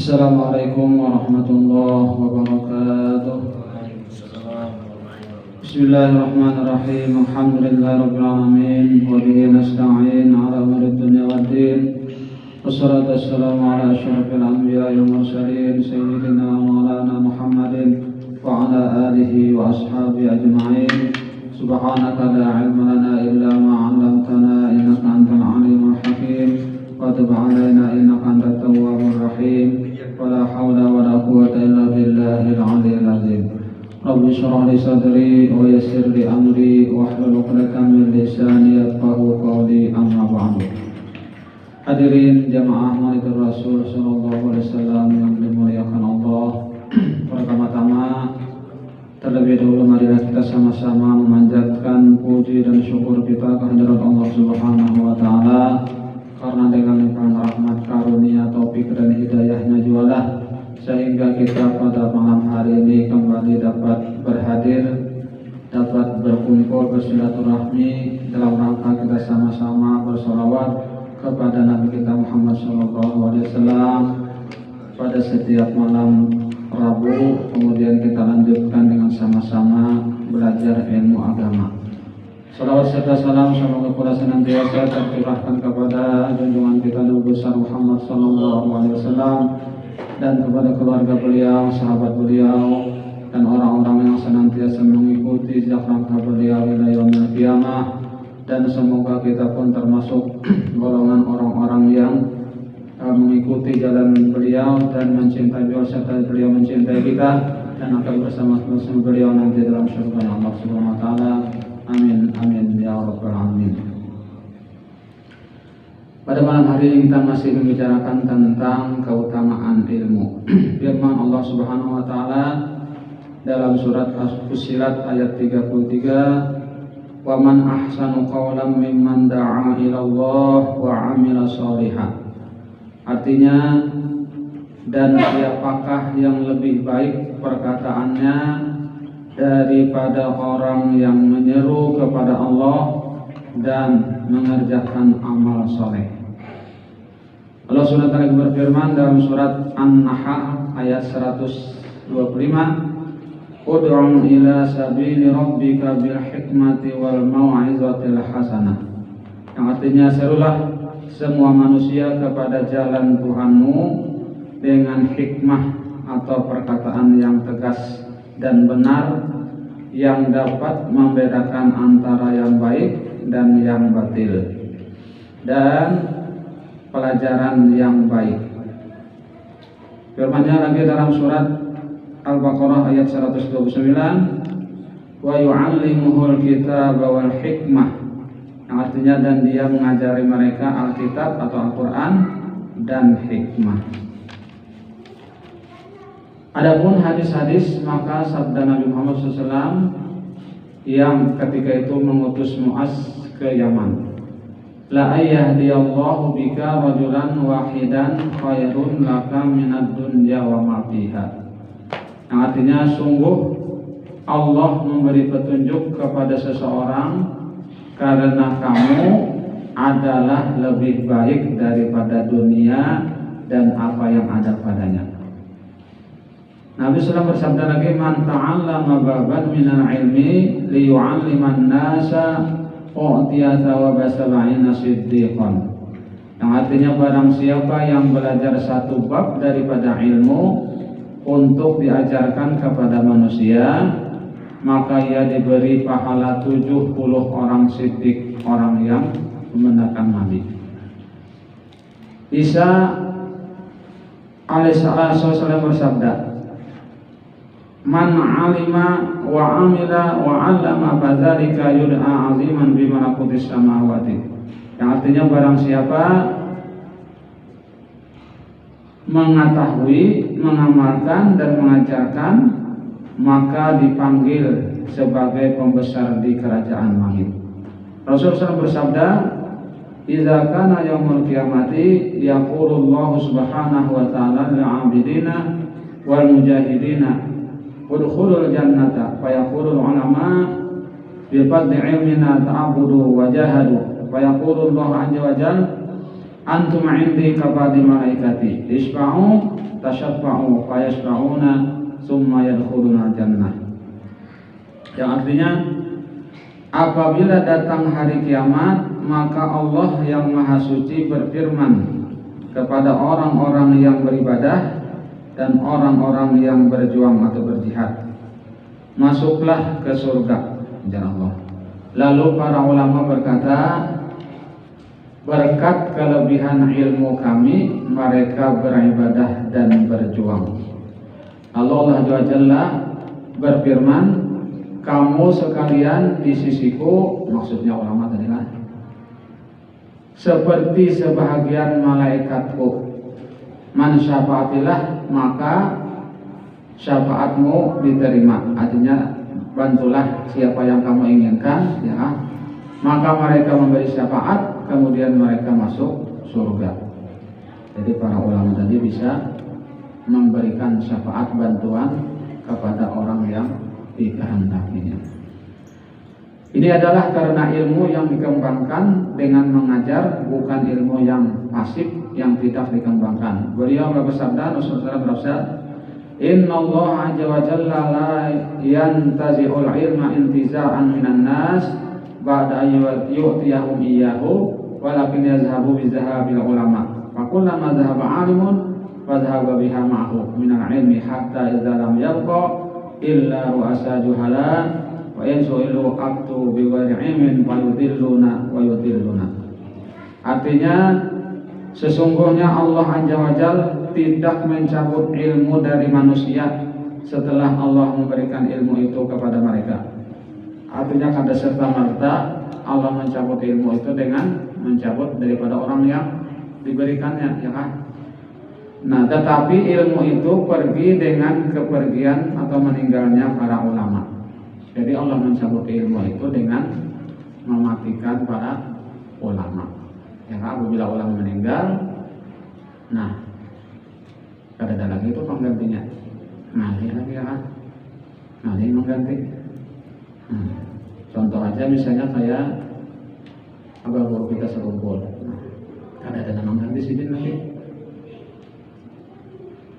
Assalamualaikum warahmatullahi wabarakatuh. Bismillahirrahmanirrahim. Alhamdulillahirabbil alamin wa bihi nasta'in 'ala umuri dunya waddin. Wassalatu wassalamu 'ala asyrafil anbiya'i wal mursalin sayyidina wa maulana Muhammadin wa 'ala alihi wa ashabihi ajma'in. Subhanaka la 'ilma lana illa ma 'allamtana innaka antal 'alimul hakim. Wa tub 'alaina innaka antat tawwabur rahim. Wala haula wala quwwata illa billahil 'aliyyil 'azhim. Rabbi shrah li sadri wa yassir li amri wahlul 'uqdatam min lisani yafqahu qawli, amma ba'du. Hadirin jamaah Maitur Rasul sallallahu alaihi wasallam yang dimuliakan Allah. Pertama-tama terlebih dahulu marilah kita sama-sama memanjatkan puji dan syukur kita kehadirat Allah Subhanahu wa taala, karena dengan limpahan rahmat, karunia, taufik dan hidayahnya jualah sehingga kita pada malam hari ini kembali dapat berhadir, dapat berkumpul bersilaturahmi dalam rangka kita sama-sama bersolawat kepada Nabi kita Muhammad SAW pada setiap malam Rabu. Kemudian kita lanjutkan dengan sama-sama belajar ilmu agama. Salawat serta salam semoga pula senantiasa tercurahkan kepada junjungan kita Nabi besar Muhammad SAW dan kepada keluarga beliau, sahabat beliau, dan orang-orang yang senantiasa mengikuti jejak langkah beliau hingga yaumil qiyamah. Dan semoga kita pun termasuk golongan orang-orang yang mengikuti jalan beliau dan mencintai beliau serta beliau mencintai kita, dan akan bersama-sama beliau nanti dalam surga Allah Subhanahu wa taala. Amin amin ya rabbal alamin. Pada malam hari ini kita masih membicarakan tentang keutamaan ilmu. Firman Allah Subhanahu wa taala dalam surat As-Fussilat ayat 33, "Wa man ahsanu qawlan mimman da'a ila Allah wa 'amila shalihan." Artinya, dan siapakah yang lebih baik perkataannya daripada orang yang menyeru kepada Allah dan mengerjakan amal soleh. Allah SWT berfirman dalam surat An-Nahl ayat 125, "Ud'u ila sabili rabbika bil hikmati wal mau'izatil hasanah." Yang artinya, serulah semua manusia kepada jalan Tuhanmu dengan hikmah atau perkataan yang tegas dan benar yang dapat membedakan antara yang baik dan yang batil, dan pelajaran yang baik. Firman-Nya lagi dalam surat Al-Baqarah ayat 129, "Wa yu'allimuhul kitaba wal hikmah." Yang artinya, dan dia mengajari mereka Alkitab atau Al-Quran dan hikmah. Adapun hadis-hadis, maka sabda Nabi Muhammad SAW yang ketika itu mengutus Mu'az ke Yaman, "La ayyahdiyallahu bika rajulan wahidan khairun laka minad dunya wa ma fiha." Yang artinya, sungguh Allah memberi petunjuk kepada seseorang karena kamu adalah lebih baik daripada dunia dan apa yang ada padanya. Nabi SAW bersabda lagi, "Man ta'allama baban minal ilmi liyu'alliman nasa u'tiya thawaba sab'ina siddiqan." Yang artinya, barang siapa yang belajar satu bab daripada ilmu untuk diajarkan kepada manusia, maka ia diberi pahala 70 orang siddiq, orang yang membenarkan Nabi. Isa alaihissalam bersabda, "Man 'alima wa 'amila wa 'allama fadzalika yud'a 'aziman bi malakutis samawati." Yang artinya, barang siapa mengetahui, mengamalkan dan mengajarkan, maka dipanggil sebagai pembesar di kerajaan langit. Rasulullah SAW bersabda, "Idza kana yaumul qiyamati yaqulullahu subhanahu wa ta'ala lil 'abidina wal mujahidina udkhulul jannata, fayaqulul ulama bi fadli ilmina ta'budu wa jahadu, fayaqulullahu azza wa jalla antum indi kabadi malaikati isfa'u tasyaffa'u fayasfa'una summa yadkhuluna jannah. Yang artinya apabila datang hari kiamat, maka Allah yang Maha Suci berfirman kepada orang-orang yang beribadah dan orang-orang yang berjuang atau berjihad, masuklah ke surga, jangan Allah. Lalu para ulama berkata, berkat kelebihan ilmu kami, mereka beribadah dan berjuang. Allah Jalla berfirman, kamu sekalian di sisiku, maksudnya ulama tadi lah, seperti sebahagian malaikatku. Man syafaatilah, maka syafaatmu diterima. Artinya bantulah siapa yang kamu inginkan, ya. Maka mereka memberi syafaat, kemudian mereka masuk surga. Jadi para ulama tadi bisa memberikan syafaat bantuan kepada orang yang dikehendakinya. Ini adalah karena ilmu yang dikembangkan dengan mengajar, bukan ilmu yang pasif yang tidak dikembangkan. Beliau bersabda, Rasulullah bersabda, Inna Allah azza wa jalla la yantazi'ul ilma intiza'an minan nas ba'da yu'tiyahum iyyahu walakin yazhabu bizahabil ulama. Fakullama zahaba 'alimun fadhhaba biha ma'hu minal ilmi hatta idza lam yabqa illa ru'asa juhala wa in su'ilu aqtu bi ghairi ilmin fayudilluna wa yudilluna. Artinya sesungguhnya Allah Azza wa Jalla tidak mencabut ilmu dari manusia setelah Allah memberikan ilmu itu kepada mereka. Artinya kada serta-merta Allah mencabut ilmu itu dengan mencabut daripada orang yang diberikannya, ya kan? Nah, tetapi ilmu itu pergi dengan kepergian atau meninggalnya para ulama. Jadi Allah mencabut ilmu itu dengan mematikan para ulama. Yang apabila ulama meninggal, nah, kada ada lagi itu penggantinya. Ngalih lagi, ya kan? Ngalih mengganti. Contoh aja misalnya kayak abah guru kita serumpul. Nah, kada ada nama ganti sidin lagi.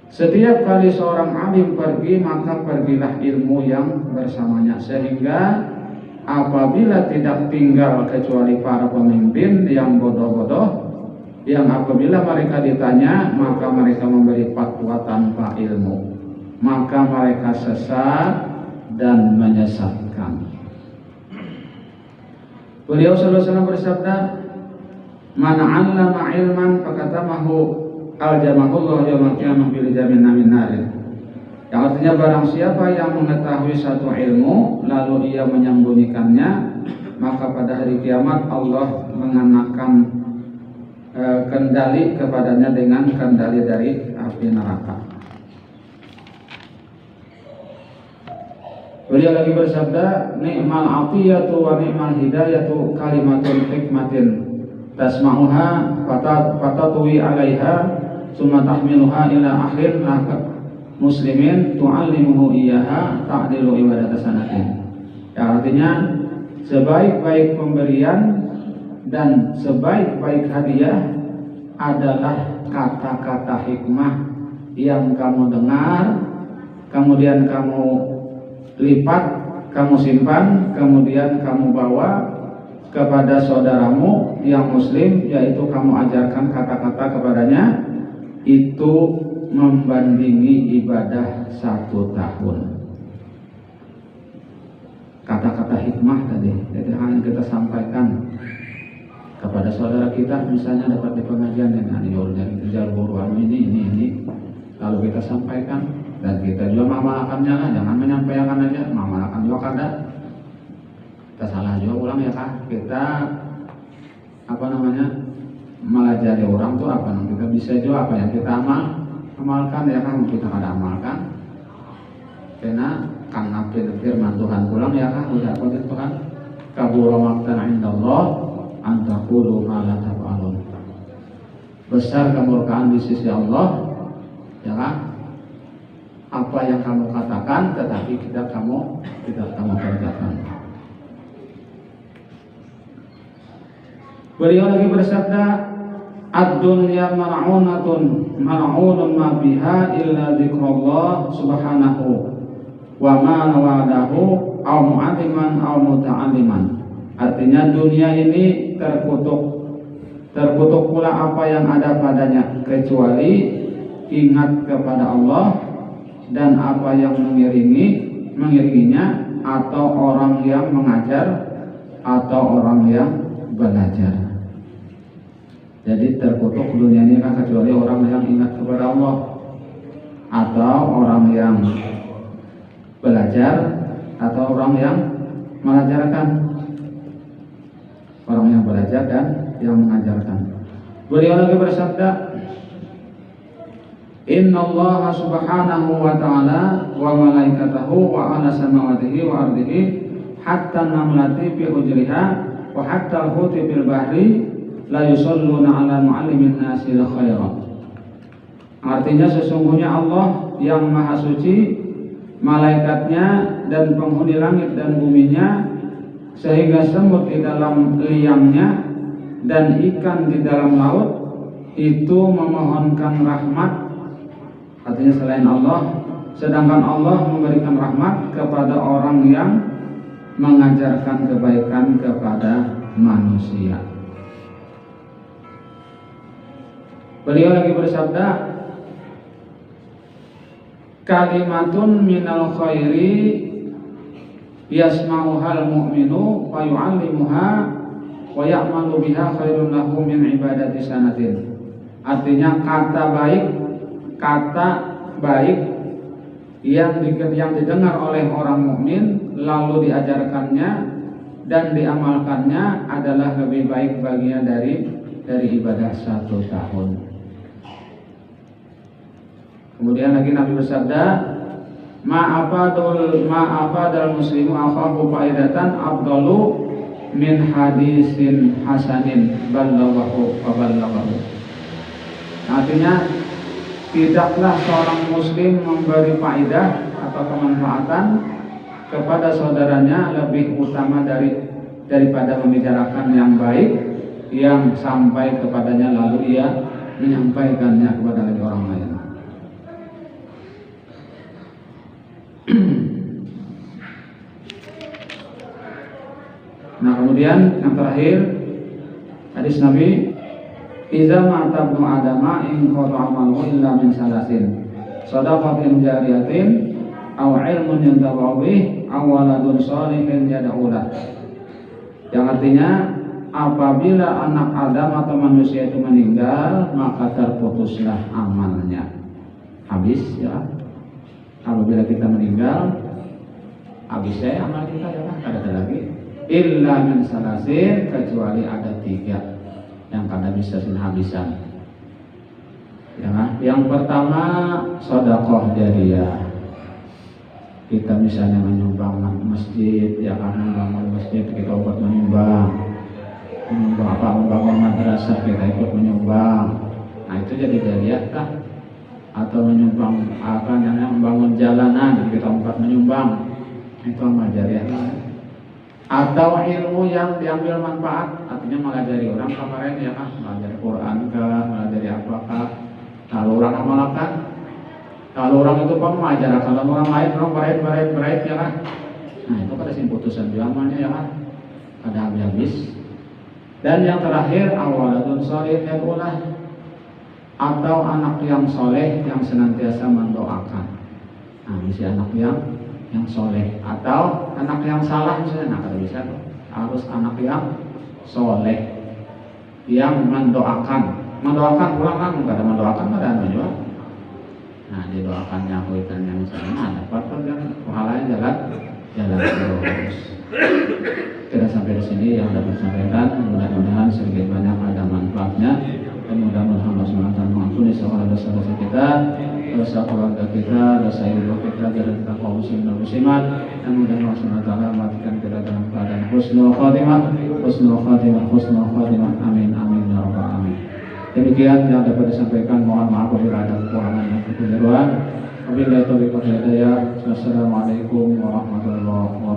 Setiap kali seorang alim pergi, maka pergilah ilmu yang bersamanya. Sehingga apabila tidak tinggal kecuali para pemimpin yang bodoh-bodoh, yang apabila mereka ditanya, maka mereka memberi fatwa tanpa ilmu, maka mereka sesat dan menyesatkan. Beliau sallallahu alaihi wasallam bersabda, "Man 'allama 'ilman fakatamahu aljamahullah yaumil qiyamah bil jamin min narin." Yang artinya barang siapa yang mengetahui satu ilmu lalu ia menyembunyikannya, maka pada hari kiamat Allah mengenakan kendali kepadanya dengan kendali dari api neraka. Beliau lagi bersabda, ni'mal atiyatu wa ni'mal hidayatu kalimatun hikmatin tasma'uha fatatwi 'alaiha summa tahmiluha ila akhir muslimin tu'allimuhu iyyaha ta'dilu ibadat sanatin. Ya, artinya sebaik-baik pemberian dan sebaik-baik hadiah adalah kata-kata hikmah yang kamu dengar, kemudian kamu lipat, kamu simpan, kemudian kamu bawa kepada saudaramu yang muslim, yaitu kamu ajarkan kata-kata kepadanya, itu membandingi ibadah 1 tahun. Kata-kata hikmah tadi, jadi hanya kita sampaikan kepada saudara kita, misalnya dapat di pengajian dengan kejar buruan ini, lalu kita sampaikan, dan kita juga mengamalkannya lah, jangan menyampaikan aja, mengamalkan juga kada. Kita salah juga ulang ya kak, kita melajari orang tuh kita bisa juga apa yang kita amalkan ya kan, kita kada amalkan. Karena karena firman Tuhan pulang ya kan, udah apa Tuhan? Kabura maqtan indallah an taqulu ma la taf'alun. Besar kemurkaan di sisi Allah, ya kan? Apa yang kamu katakan tetapi tidak kamu kerjakan. Beliau lagi bersabda, ad-dunya mal'unatun mal'unun ma fiha illa dzikrullah subhanahu wa ma wa'adahu aw mu'alliman aw muta'alliman. Artinya dunia ini terkutuk pula apa yang ada padanya kecuali ingat kepada Allah dan apa yang mengiringinya, atau orang yang mengajar atau orang yang belajar. Jadi terkutuk dunia ini kan kecuali orang yang ingat kepada Allah atau orang yang belajar atau orang yang mengajarkan. Orang yang belajar dan yang mengajarkan. Beliau lagi bersabda, Inna Allah subhanahu wa ta'ala wa malaikatahu wa ala samawatihi wa ardihi hatta namlati fi hujriha wa hatta al-huti fil bahri la yusalluna ala muallimin nasil khairan. Artinya sesungguhnya Allah yang maha suci, malaikatnya dan penghuni langit dan buminya, sehingga semut di dalam liangnya dan ikan di dalam laut itu memohonkan rahmat. Artinya selain Allah, sedangkan Allah memberikan rahmat kepada orang yang mengajarkan kebaikan kepada manusia. Beliau lagi bersabda, kalimatun minal khairi yasma'uhal mu'minu wa yu'allimuha wa ya'malu biha khairun lahu min ibadati sanatin. Artinya kata baik yang didengar oleh orang mukmin lalu diajarkannya dan diamalkannya adalah lebih baik baginya dari ibadah 1 tahun. Kemudian lagi Nabi bersabda, ma'afadal muslimu afahu faidatan afdalu min hadisin hasanin ballaghahu wa ballaghahu. Artinya tidaklah seorang muslim memberi faedah atau kemanfaatan kepada saudaranya lebih utama daripada membicarakan yang baik yang sampai kepadanya lalu ia menyampaikannya kepada orang lain. Nah, kemudian yang terakhir hadis Nabi, iza mata ibnu adama in qata amalu illa min salasin shadaqatin jariyatin aw ilmun yantafa'u bih aw waladun shalihin yad'u lah. Yang artinya apabila anak Adam atau manusia itu meninggal maka terputuslah amalnya, habis ya. Apabila kita meninggal habis ya amal kita, ya kan, ada lagi illa min salasin, kecuali ada 3 yang kada bisa habisan. Ya, yang pertama sedekah jariyah. Kita misalnya menyumbang masjid, ya kan, membangun masjid kita buat menyumbang apa, membangun madrasah kita ikut menyumbang. Nah itu jadi jariyah kah? Atau menyumbang apa namanya, membangun jalanan kita menyumbang, itu amal jariyah. Atau ilmu yang diambil manfaat, artinya mengajari orang kemarin, ya kan, mengajari Quran kah, mengajari apakah. Kalau orang amalkan, kalau orang itu mengajar, kalau orang lain orang berait, ya kan. Nah itu pada putusan amalnya, ya kan, ada habis. Dan yang terakhir awaladun sholih yad'ulah, atau anak yang soleh yang senantiasa mendoakan. Nah bisa anak yang soleh atau anak yang salah misalnya, nah kalau bisa harus anak yang soleh yang mendoakan pulang kan, nggak ada mendoakan nggak ada juga. Nah didoakannya kuitannya misalnya, nah dapat kan pahalanya jalan terus. Kita sampai di sini yang dapat sampaikan, mudah-mudahan sedikit banyak ada manfaatnya. Dan mudah-mudahan Allah SWT mengampuni segala dosa-dosa kita, dosa keluarga kita, dosa ibu kita, dan kita kaum muslimin dan muslimat. Dan mudah-mudahan Allah SWT matikan kita dalam keadaan husnul khatimah. Amin amin ya rabbal alamin. Demikian yang dapat disampaikan. Mohon maaf apabila ada kekurangan dan kekeliruan. Wabillahi taufiq wal hidayah. Wassalamualaikum warahmatullahi wabarakatuh.